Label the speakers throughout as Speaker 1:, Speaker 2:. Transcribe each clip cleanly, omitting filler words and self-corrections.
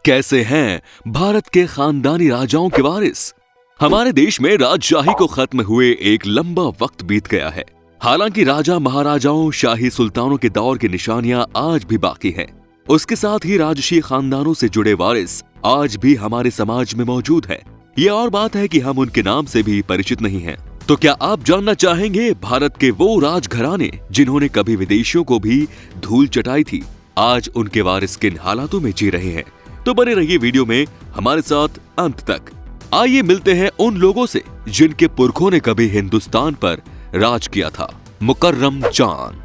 Speaker 1: कैसे हैं भारत के खानदानी राजाओं के वारिस। हमारे देश में राजशाही को खत्म हुए एक लंबा वक्त बीत गया है। हालांकि राजा महाराजाओं, शाही सुल्तानों के दौर की निशानियां आज भी बाकी हैं। उसके साथ ही राजशी खानदानों से जुड़े वारिस आज भी हमारे समाज में मौजूद हैं। ये और बात है कि हम उनके नाम से भी परिचित नहीं हैं। तो क्या आप जानना चाहेंगे भारत के वो राजघराने जिन्होंने कभी विदेशियों को भी धूल चटाई थी, आज उनके वारिस किन हालातों में जी रहे हैं? तो बने रहिए वीडियो में हमारे साथ अंत तक। आइए मिलते हैं उन लोगों से जिनके पुरखों ने कभी हिंदुस्तान पर राज किया था। मुकर्रम जान।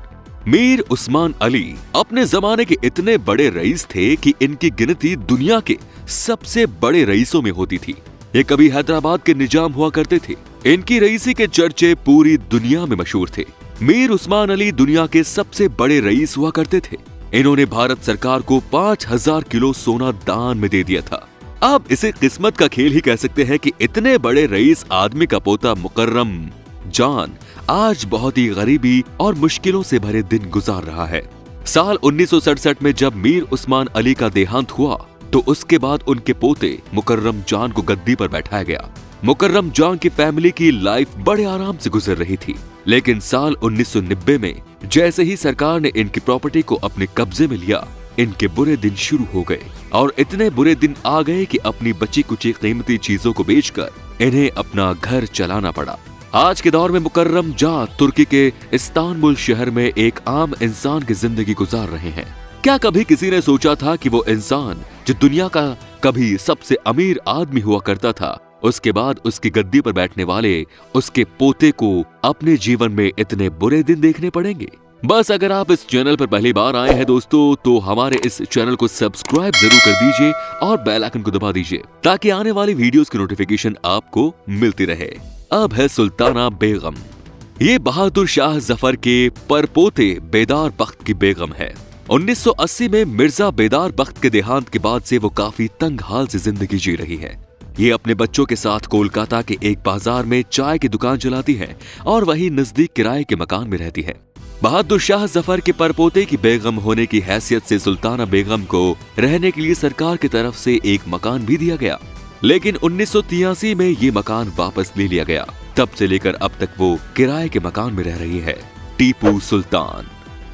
Speaker 1: मीर उस्मान अली अपने जमाने के इतने बड़े रईस थे कि इनकी गिनती दुनिया के सबसे बड़े रईसों में होती थी। ये कभी हैदराबाद के निजाम हुआ करते थे। इनकी रईसी के चर्चे पूरी दुनिया में मशहूर थे। मीर उस्मान अली दुनिया के सबसे बड़े रईस हुआ करते थे। इन्होंने भारत सरकार को 5000 किलो सोना दान में दे दिया था। आप इसे किस्मत का खेल ही कह सकते हैं कि इतने बड़े रईस आदमी का पोता मुकर्रम जान आज बहुत ही गरीबी और मुश्किलों से भरे दिन गुजार रहा है। साल 1967 में जब मीर उस्मान अली का देहांत हुआ तो उसके बाद उनके पोते मुकर्रम जान को गद्दी पर बैठाया गया। मुकर्रम जान की फैमिली की लाइफ बड़े आराम से गुजर रही थी, लेकिन साल 1990 में जैसे ही सरकार ने इनकी प्रॉपर्टी को अपने कब्जे में लिया, इनके बुरे दिन शुरू हो गए। और इतने बुरे दिन आ गए कि अपनी बची कुची कीमती चीजों को बेचकर इन्हें अपना घर चलाना पड़ा। आज के दौर में मुकर्रम जान तुर्की के इस्तांबुल शहर में एक आम इंसान की जिंदगी गुजार रहे हैं। क्या कभी किसी ने सोचा था कि वो इंसान जो दुनिया का कभी सबसे अमीर आदमी हुआ करता था, उसके बाद उसकी गद्दी पर बैठने वाले उसके पोते को अपने जीवन में इतने बुरे दिन देखने पड़ेंगे? बस अगर आप इस चैनल पर पहली बार आए हैं दोस्तों, तो हमारे इस चैनल को सब्सक्राइब जरूर कर दीजिए और बेल आइकन को दबा दीजिए ताकि आने वाली वीडियोस की नोटिफिकेशन आपको मिलती रहे। अब है सुल्ताना बेगम। ये बहादुर शाह जफर के परपोते बेदार बख्त की बेगम है। 1980 में मिर्जा बेदार बख्त के देहांत के बाद से वो काफी तंग हाल से जिंदगी जी रही है। ये अपने बच्चों के साथ कोलकाता के एक बाजार में चाय की दुकान चलाती है और वहीं नजदीक किराए के मकान में रहती है। बहादुर शाह जफर के परपोते की बेगम होने की हैसियत से सुल्ताना बेगम को रहने के लिए सरकार की तरफ से एक मकान भी दिया गया, लेकिन 1983 में ये मकान वापस ले लिया गया। तब से लेकर अब तक वो किराए के मकान में रह रही है। टीपू सुल्तान।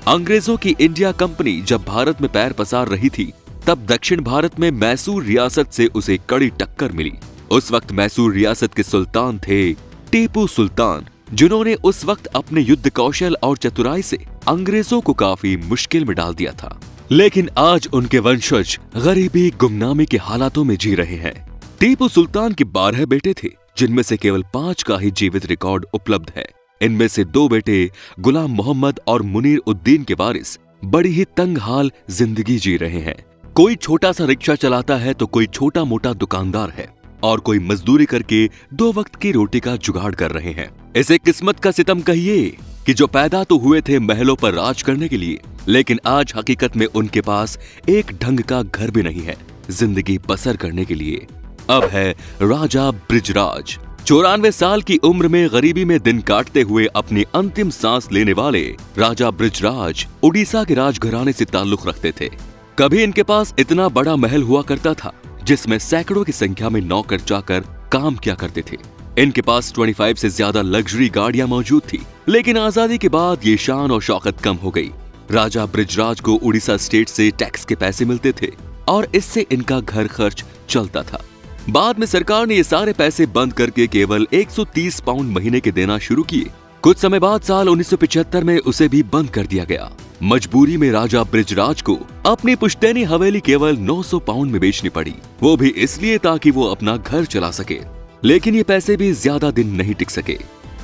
Speaker 1: अंग्रेजों की इंडिया कंपनी जब भारत में पैर पसार रही थी, तब दक्षिण भारत में मैसूर रियासत से उसे कड़ी टक्कर मिली। उस वक्त मैसूर रियासत के सुल्तान थे टीपू सुल्तान, जिन्होंने उस वक्त अपने युद्ध कौशल और चतुराई से अंग्रेजों को काफी मुश्किल में डाल दिया था। लेकिन आज उनके वंशज गरीबी, गुमनामी के हालातों में जी रहे हैं। टीपू सुल्तान के 12 बेटे थे, जिनमें से केवल 5 का ही जीवित रिकॉर्ड उपलब्ध है। इनमें से 2 बेटे गुलाम मोहम्मद और मुनीर उद्दीन के वारिस बड़ी ही तंग हाल जिंदगी जी रहे हैं। कोई छोटा सा रिक्शा चलाता है तो कोई छोटा मोटा दुकानदार है और कोई मजदूरी करके 2 वक्त की रोटी का जुगाड़ कर रहे हैं। इसे किस्मत का सितम कहिए कि जो पैदा तो हुए थे महलों पर राज करने के लिए, लेकिन आज हकीकत में उनके पास एक ढंग का घर भी नहीं है जिंदगी बसर करने के लिए। अब है राजा बृजराज। 94 साल की उम्र में गरीबी में दिन काटते हुए अपनी अंतिम सांस लेने वाले राजा बृजराज उड़ीसा के राजघराने से ताल्लुक रखते थे। कभी इनके पास इतना बड़ा महल हुआ करता था जिसमें सैकड़ों की संख्या में नौकर चाकर काम किया करते थे। इनके पास 25 से ज्यादा लग्जरी गाड़ियां मौजूद थी, लेकिन आजादी के बाद ये शान और शौकत कम हो गई। राजा बृजराज को उड़ीसा स्टेट से टैक्स के पैसे मिलते थे और इससे इनका घर खर्च चलता था। बाद में सरकार ने ये सारे पैसे बंद करके केवल 130 पाउंड महीने के देना शुरू किए। कुछ समय बाद साल 1975 में उसे भी बंद कर दिया गया। मजबूरी में राजा बृजराज को अपनी पुश्तैनी हवेली केवल 900 पाउंड में बेचनी पड़ी, वो भी इसलिए ताकि वो अपना घर चला सके। लेकिन ये पैसे भी ज्यादा दिन नहीं टिक सके।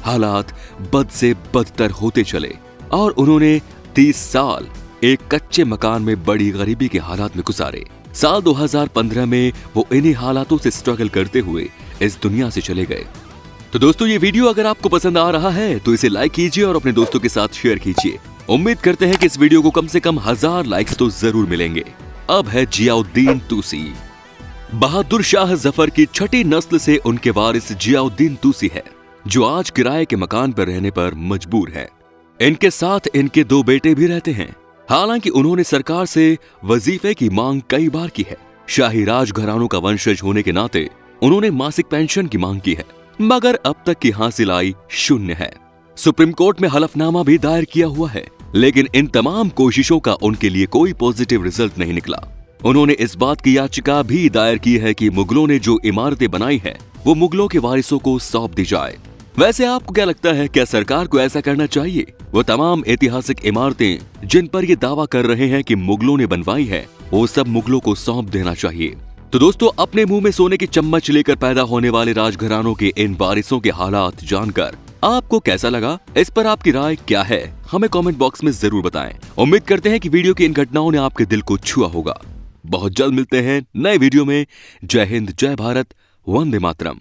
Speaker 1: हालात बद से बदतर होते चले और उन्होंने 30 साल एक कच्चे मकान में बड़ी गरीबी के हालात में गुजारे। साल 2015 में वो इन्हीं हालातों से स्ट्रगल करते हुए इस दुनिया से चले गए। तो दोस्तों, ये वीडियो अगर आपको पसंद आ रहा है तो इसे लाइक कीजिए और अपने दोस्तों के साथ शेयर कीजिए। उम्मीद करते हैं कि इस वीडियो को कम से कम 1000 लाइक्स तो जरूर मिलेंगे। अब है जियाउद्दीन तूसी। बहादुर शाह जफर की छठी नस्ल से उनके वारिस जियाउद्दीन तूसी है, जो आज किराए के मकान पर रहने पर मजबूर है। इनके साथ इनके 2 बेटे भी रहते हैं। हालांकि उन्होंने सरकार से वजीफे की मांग कई बार की है, शाही राजघरानों का वंशज होने के नाते उन्होंने मासिक पेंशन की मांग की है, मगर अब तक की हासिल आई शून्य है। सुप्रीम कोर्ट में हलफनामा भी दायर किया हुआ है, लेकिन इन तमाम कोशिशों का उनके लिए कोई पॉजिटिव रिजल्ट नहीं निकला। उन्होंने इस बात की याचिका भी दायर की है कि मुगलों ने जो इमारतें बनाई है वो मुगलों के वारिसों को सौंप दी जाए। वैसे आपको क्या लगता है, क्या सरकार को ऐसा करना चाहिए? वो तमाम ऐतिहासिक इमारतें जिन पर ये दावा कर रहे हैं कि मुगलों ने बनवाई है, वो सब मुगलों को सौंप देना चाहिए। तो दोस्तों, अपने मुंह में सोने की चम्मच लेकर पैदा होने वाले राजघरानों के इन वारिसों के हालात जानकर आपको कैसा लगा? इस पर आपकी राय क्या है? हमें कमेंट बॉक्स में जरूर बताएं। उम्मीद करते हैं कि वीडियो की इन घटनाओं ने आपके दिल को छुआ होगा। बहुत जल्द मिलते हैं नए वीडियो में। जय हिंद, जय भारत, वंदे मातरम।